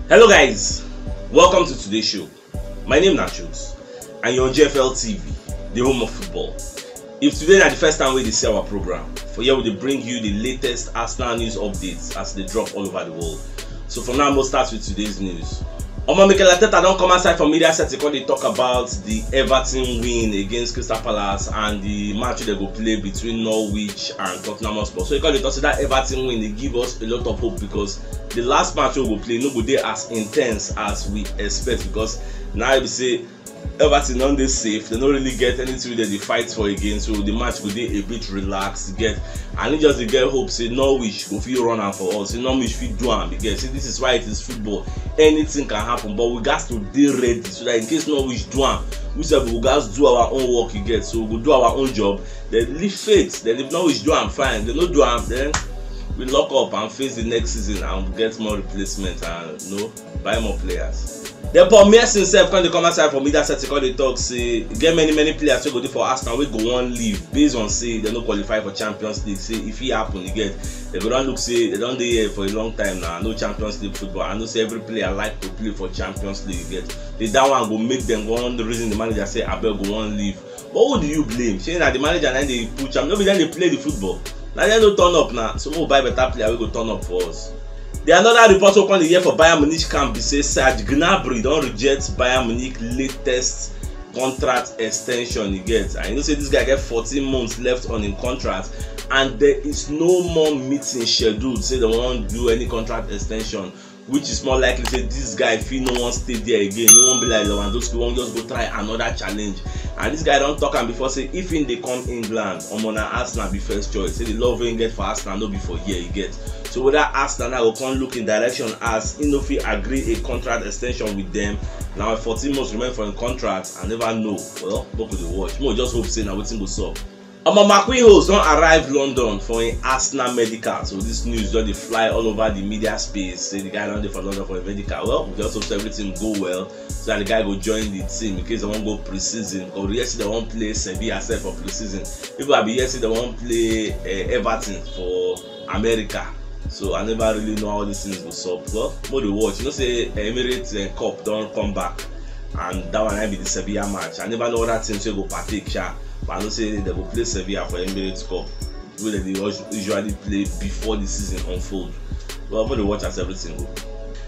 Hello guys, welcome to today's show. My name is CHUKS and you're on JFL TV, the home of football. If today is the first time we see our program, for here we bring you the latest Arsenal news updates as they drop all over the world. So for now, we'll start with today's news. Mikel Arteta don't come outside from media set because they talk about the Everton win against Crystal Palace and the match they go play between Norwich and Tottenham Hotspur. So because they talk that Everton win, they give us a lot of hope because the last match we go play no go dey as intense as we expect, because now you say Everton on dey safe, they don't really get anything that they fight for again, so the match go dey a bit relaxed. Get and it just get hope say Norwich go fit run am for us, say Norwich fit do am, because see, this is why it is football, anything can happen, but we got to dey ready so that in case Norwich do am, we say we got to do our own work. You get, so we go do our own job, then leave faith. Then if Norwich do am, fine. They no do am, then we lock up and face the next season and get more replacements and buy more players. Then Paul Merson himself when they come outside for media set because they talk say get many players wey go dey for Arsenal wey go wan leave based on say they no qualify for Champions League. Say if it happen, you get, they go don look say they don dey here for a long time now, no Champions League football. I know say every player like to play for Champions League. You get, that one go make them go on the reason the manager say abeg go wan leave. But who do you blame? Say na the manager na dey push am, no be dem dey play the football. Now they don't turn up now, so we'll buy better player we go turn up for us. The another report we come here for Bayern Munich camp be say Serge Gnabry don't reject Bayern Munich latest contract extension. You get, and you know say this guy get 14 months left on his contract, and there is no more meeting scheduled. Say they won't do any contract extension, which is more likely say this guy if he no one stay there again, he won't be like Lewandowski, won't just go try another challenge. And this guy don't talk am before say if in they come England, na Arsenal be first choice. Say the love we get for Arsenal no be for here. You get, so whether Arsenal now will come look in direction as Inofi agree a contract extension with them. Now 14 months remain for a contract, I never know. Well, look at the watch. More just hope say now wetin go sup. McQueen don't arrive London for an Arsenal medical. So this news just dey fly all over the media space. Say the guy don't dey for London for a medical. Well, we just hope so everything go well, so that the guy go join the team in case they won't go pre-season. Because yesterday they won't play Sevilla for pre-season. People will be yesterday they won't play Everton for America. So I never really know how these things go sup. Well, more the watch. You know say Emirates Cup don't come back, and that one might be the Sevilla match. I never know other teams will go partake. But I know say they will play Sevilla for Emirates Cup, where they usually play before the season unfold. Well, more the watch as everything go.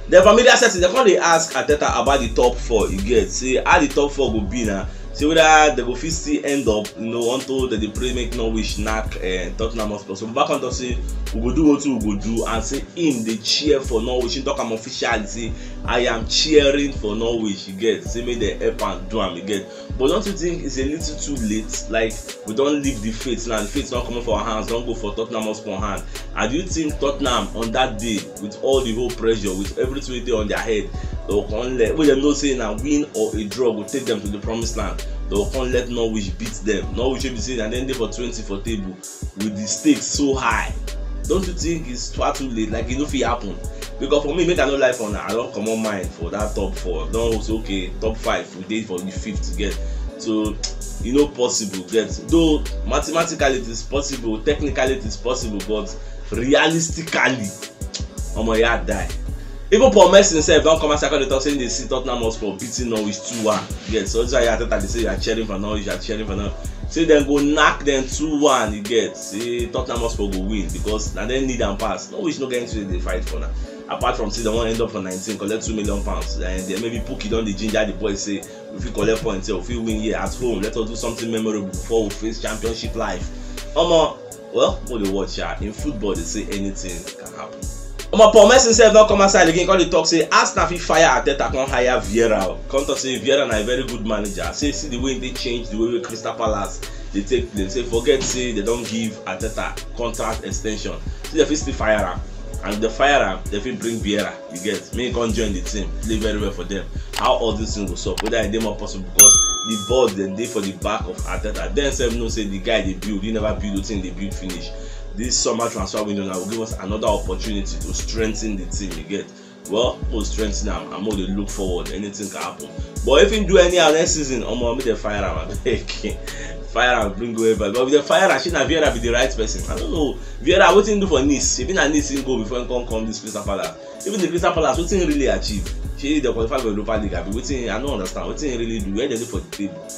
The familiar setting, they come they ask Arteta about the top 4. You get, say how the top 4 go be now. See whether they go fit still end up, until they pray make Norwich knack Tottenham Hotspur. So back on to say we go do what we go do, and say him they cheer for Norwich. He talk am officially say I am cheering for Norwich. You get, say make they help and do am. You get, but don't you think it's a little too late? Like we don't leave the faith now. The faith not coming for our hands. Don't go for Tottenham Hotspur hand. And do you think Tottenham on that day, with all the whole pressure, with everything they on their head, they will come let them know say a win or a draw will take them to the promised land? They will come let Norwich beat them. Norwich will be saying and then they for 20 for table with the stakes so high. Don't you think it's far too late? Like if it happen, because for me, make I no life on. I don't come on mind for that top 4. Don't say okay, top 5 we did for the 5th to get. So possible get. Though mathematically it is possible, technically it is possible, but realistically, yeah die. Even Paul Merson himself don't come outside and talk saying they see Tottenham Hotspur beating Norwich 2-1. Yes, so that's why they say you are cheering for Norwich, you are cheering for Norwich. Say then go knock them 2-1. You get, say Tottenham Hotspur go win because now they need and pass. Norwich no getting to the fight for now. Apart from say they want to end up for 19, collect £2 million, and then maybe Pookie don't the ginger the boys say if we collect points, if we win here at home, let us do something memorable before we face Championship life. Well, what they watch in football they say anything can happen. Paul Merson himself don't come outside again because they talk say Arsenal fit fire Arteta come hire Vieira. Come to say Vieira na a very good manager. Say see the way they change, the way Crystal Palace they take place. Say forget say they don't give Arteta contract extension. See they fit still fire him, and if they fire him, they fit bring Vieira. You get, make come join the team, play very well for them. How all this thing go up? Whether it's more possible because the ball then they for the back of Arteta. Then some know say the guy they build, he never build the thing they build finish. This summer transfer window now will give us another opportunity to strengthen the team. You get, well, we'll strengthen them and more they look forward. Anything can happen. But if you do any other next season, make the fire him. Fire and bring go back. But with the fire, she na Vieira be the right person. I don't know. Vieira, what he do for Nice? If he na Nice, he go before he come this Crystal Palace. Even the Crystal Palace, what thing really achieve? She they qualify for Europa League. I don't understand what thing really do. Where they do for the table?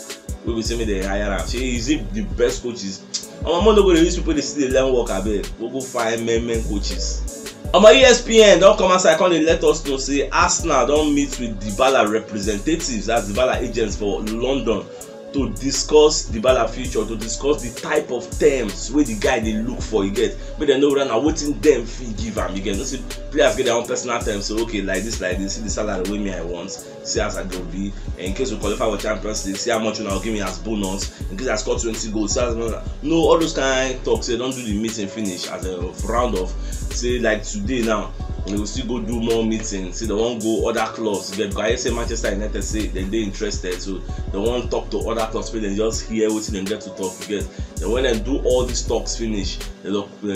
We will say me the higher rank. She is it the best coaches. I'm not going to use people to see the learn work a bit. We'll go find men coaches. On my ESPN, don't come outside and let us know say Arsenal don't meet with Dybala representatives, that's Dybala agents for London, to discuss Dybala future, to discuss the type of terms where the guy they look for. You get, but they know that waiting them fee give them. You get, no see players get their own personal terms. So okay, like this, see the salary way me I want, see as I go be. And in case we qualify for Champions League, see how much you now give me as bonus. In case I score 20 goals, see no all those kind of talks. They don't do the meeting finish as a round off. Say like today now, we will still go do more meetings. See, they won't go other clubs. Because I say Manchester United say they're interested, so they won't talk to other clubs. But they just hear what they get to talk. Because then when they do all these talks finish, then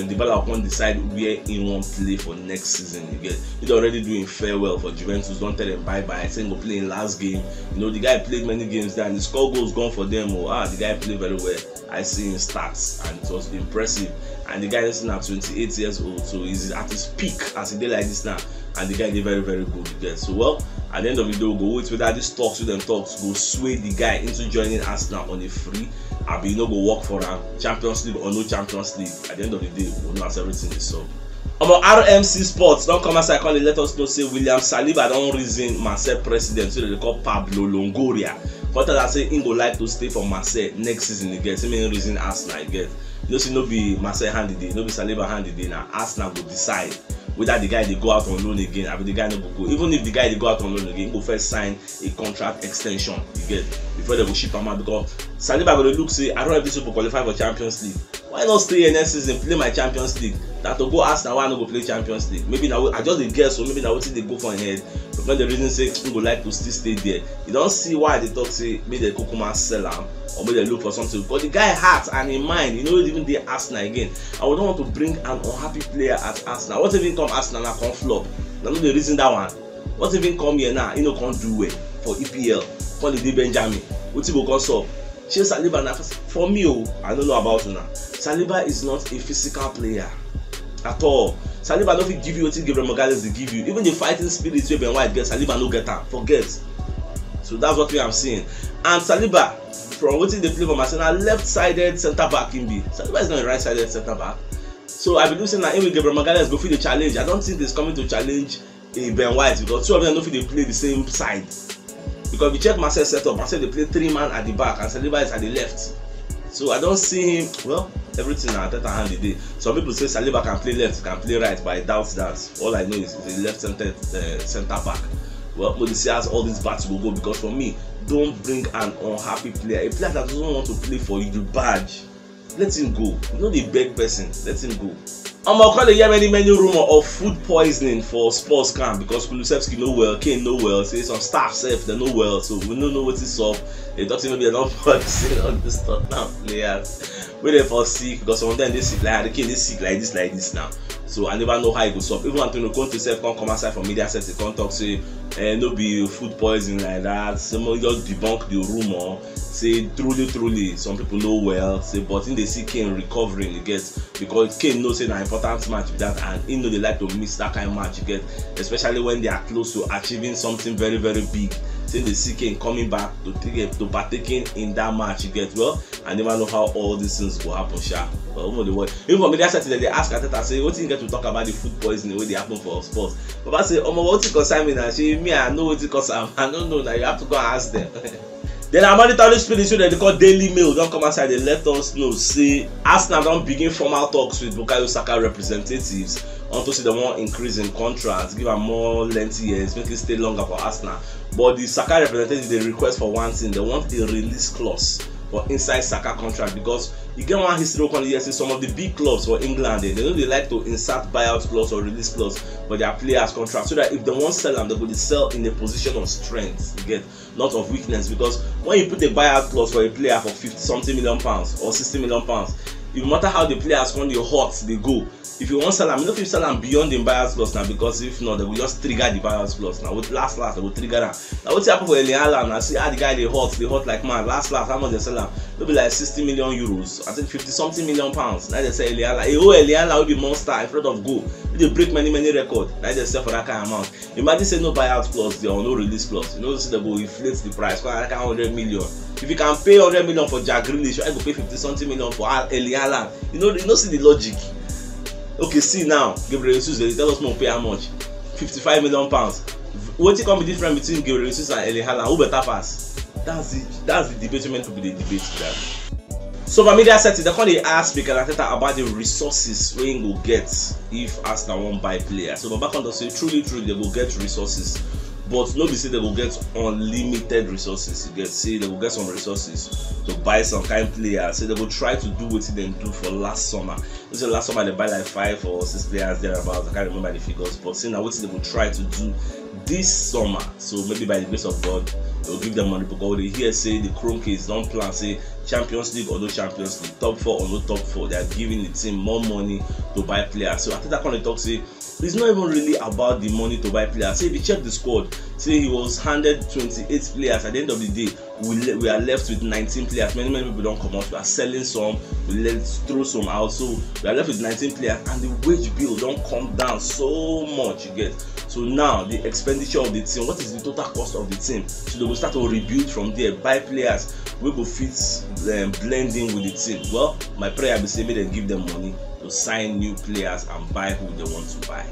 Dybala can decide where he won't play for next season. You get, he's already doing farewell for Juventus. Don't tell them bye bye. I think go play in last game. You know the guy played many games there, and the score goals gone for them. Oh, the guy played very well. I see his stats, and it was impressive. And the guy is now 28 years old, so he's at his peak as he did like this now. And the guy did very, very good. You get, so well, at the end of the day, we'll go wait whether these talks with them talks go sway the guy into joining Arsenal on a free. I be go work for him, Champions League or no Champions League. At the end of the day, we'll know as everything is solved. RMC Sports don't come outside and let us know say William Saliba don't reason Marseille president, so they call Pablo Longoria. But I say he go like to stay for Marseille next season. He gets main reason Arsenal get. You know, see, no be Marseille handed it, no be Saliba handed it. Now Arsenal will decide whether the guy they go out on loan again, or the guy no go. Even if the guy they go out on loan again, go first sign a contract extension. You get, before they will ship him out, because Saliba will look say I don't have this to qualify for Champions League. Why not stay here next season, play my Champions League? That to go Arsenal, why not go play Champions League? Maybe now I just guess, so maybe now what they go for in head. But when the reason say he would like to still stay there, you don't see why they talk say maybe they Kukuma sell him or maybe they look for something. Because the guy heart and in mind, you know, even the Arsenal again. I would not want to bring an unhappy player at Arsenal. What if he come Arsenal and come flop? Now know the reason that one. What if he come here now? You know, can't do well for EPL. Call the Benjamin. What if he go solve? Saliba now for me, I don't know about you now. Saliba is not a physical player at all. Saliba don't give you what Gabriel Magalhaes they give you. Even the fighting spirit where Ben White gets, Saliba no get that. Forget. So that's what we are seeing. And Saliba, from what they play for Marseille, left-sided centre back in B. Saliba is not a right-sided centre back. So I believe saying that even Gabriel Magalhaes go for the challenge. I don't think he's coming to challenge Ben White because two of them don't feel they play the same side. Because if you check Marseille setup, Marseille they play 3 man at the back and Saliba is at the left. So I don't see him, well, everything now at hand the day. Some people say Saliba can play left, can play right, but I doubt that. All I know is the left-centered centre back. Well, Modisi has all these bats will go because for me, don't bring an unhappy player. A player that doesn't want to play for you, the badge. Let him go. You know the big person, let him go. I'm going to hear many rumor of food poisoning for Spurs camp because Kulusevski no well, Kane no well, say some staff safe they no well, so we don't know what is up. They thought maybe they're not poisoning on the stuff now players. We they for sick because some of them they sick like the Kane they sick like this now. So I never know how it goes up. Even Antonio Conte self can't come outside from media set they can't talk say no be food poisoning like that. Somebody just debunk the rumor. Say truly some people know well. Say but in they see Kane recovering you get because Kane knows say an important match with that and he know they like to miss that kind of match you get, especially when they are close to achieving something very big. Say they see Kane coming back to partaking in that match you get. Well, I never know how all these things will happen sha. But even from media setting they ask Ateta say what you get to talk about the food poisoning when they happen for sports. Baba say what you concern me now? Say me I know what you concern. I don't know now you have to go and ask them. Then our monetary spirit show that they call Daily Mail don't come outside they let us know say Arsenal don't begin formal talks with Bukayo Saka representatives unto say they want increase in contracts, give them more lengthy years, make it stay longer for Arsenal. But the Saka representatives they request for one thing, they want a release clause for inside Saka contract because you get one history on here say some of the big clubs for England they know they like to insert buyout clause or release clause for their players contract so that if they want sell them they go sell in a position of strength you get, not of weakness. Because when you put a buyout clause for a player for £50-something million or £60 million, no matter how the players on your hot they go, if you want sell am, you know if you sell am beyond the buyer's clause now, because if not, they will just trigger the buyer's clause now. With last they will trigger am. Now what happen for Eliala now? See how the guy they hot like man. Last how much they sell am? It'll be like 60 million euros. I think 50 something million pounds. Now they say Eliala, Eliala will be monster in front of goal. They break many records. Now they sell for that kind of amount. Imagine say no buyout clause there or no release clause. You know, see they go inflate the price. Like 100 million. If you can pay 100 million for Jack Grealish, I go pay 50 something million for Eliala. You know see the logic. Okay, see now, Gabriel Jesus, they tell us more pay how much? 55 million pounds. What can be different between Gabriel Jesus and Eliala? Who better pass? That's the debate meant to be the debate today. So for media settings, they can't ask Mikel Arteta about the resources we go get if Arsenal won't buy players. So Baba can say truly they will get resources. But nobody say they will get unlimited resources. You get say they will get some resources to buy some kind of players. So they will try to do what they do for last summer. You say last summer they buy like 5 or 6 players thereabouts. I can't remember the figures, but see now what they will try to do this summer. So maybe by the grace of God, they will give them money, because they hear say the Chrome case don't plan say Champions League or no Champions League, top 4 or no top 4. They are giving the team more money to buy players. So I think that kind of talk say it's not even really about the money to buy players. Say if you check the squad, say he was handed 28 players. At the end of the day, we are left with 19 players. Many people don't come out. We are selling some, we let's throw some out. So we are left with 19 players, and the wage bill don't come down so much. You get. So now the expenditure of the team, what is the total cost of the team? So they will start to rebuild from there, buy players we go fit blend in with the team. Well, my prayer be say make them give them money to sign new players and buy who they want to buy.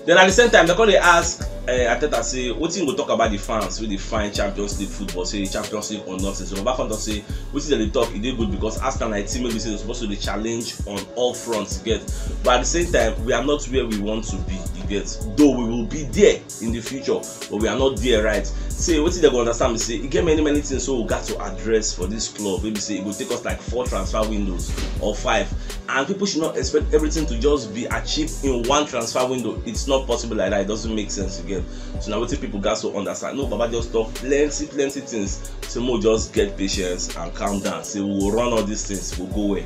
Then at the same time, they call they ask Arteta say, what thing go talk about the fans with the fine Champions League football, say Champions League or nothing. So back on to say, which is the talk, it did good because Arsenal and team maybe say supposed to be challenge on all fronts, you get. But at the same time, we are not where we want to be, you get. Though we will be there in the future, but we are not there, right? Say what they go understand me say, it get many things so we got to address for this club. Maybe say it will take us like 4 transfer windows or 5, and people should not expect everything to just be achieved in one transfer window. It's not possible like that. It doesn't make sense again. So now what people got to understand? No, Baba just talk plenty things. So more just get patience and calm down. Say we will run all these things, we'll go away.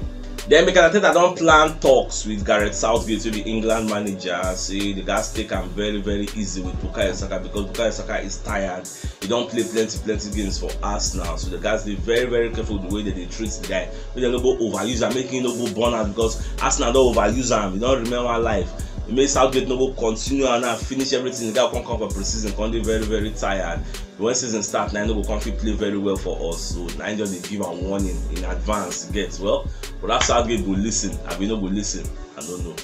Then Mikel Arteta don't plan talks with Gareth Southgate to be England manager. Say the guys take him very easy with Bukayo Saka because Bukayo Saka is tired. He don't play plenty games for Arsenal. So the guys they very careful the way that they treat the guy. They don't go overuse him, making no go burn out because Arsenal don't overuse him. He don't remember life. It makes Southgate no go continue and now finish everything. The guy can't come for pre-season, can't be very tired. When season start, now no go come play very well for us. So now just they give a warning in advance. Get well, but that Southgate go listen. I will not go listen. I don't know.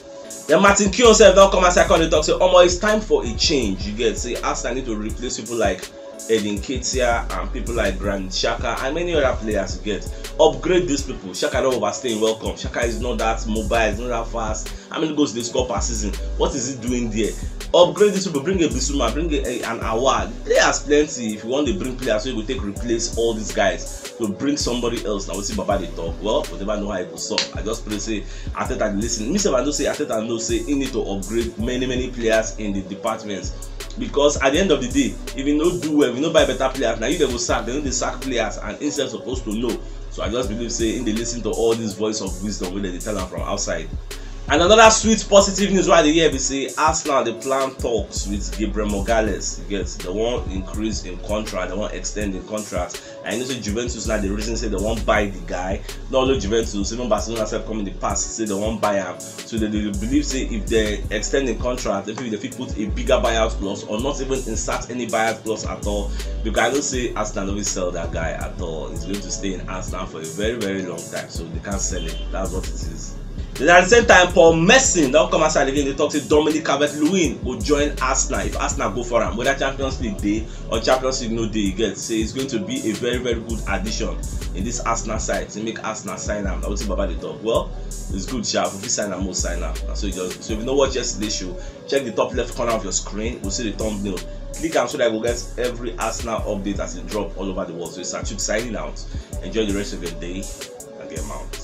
Then Martin Keown said, "Don't come and say on the talk. Say, it's time for a change." You get say Arsenal need to replace people like Edin Ketia and people like Granit Xhaka and many other players. You get upgrade these people. Xhaka don't overstay in welcome. Xhaka is not that mobile, it's not that fast. How many goals they score per season? What is he doing there? Upgrade these people. Bring a Bissouma, bring an Awad. Players plenty. If you want to bring players, so you will take replace all these guys to bring somebody else. Now we see Baba they talk. Well, we never know how it will solve. I just pray say Arteta listen. Me say I don't say Arteta no say he need to upgrade many players in the departments. Because at the end of the day, if you don't do well, if you don't buy better players, now you they will sack, they know they sack players and instead supposed to know. So I just believe say in they listen to all this voice of wisdom when they tell them from outside. And another sweet positive news why they hear we say Arsenal they plan talks with Gabriel Magalhaes. You get they want increase in contract, they want extend in contract. And you know say Juventus now the reason say they won't buy the guy. Not only Juventus, even Barcelona said come in the past say they won't buy him. So they believe say if they extend the contract, then they fit put a bigger buyout clause or not even insert any buyout clause at all. Because I don't say Arsenal will sell that guy at all. He's going to stay in Arsenal for a very long time. So they can't sell it. That's what it is. Then at the same time, Paul Merson don't come outside again. They talk to Dominic Calvert-Lewin will join Arsenal if Arsenal go for him. Whether Champions League day or Champions League no day, you get say it's going to be a very good addition in this Arsenal side to make Arsenal sign him. I would say Baba they talk. Well, it's good, sharp. If you sign him, we'll sign him. So if you don't watch yesterday's show, check the top left corner of your screen. We'll see the thumbnail. Click on so that you will get every Arsenal update as it drop all over the world. So it's CHUKS signing out. Enjoy the rest of your day and get out.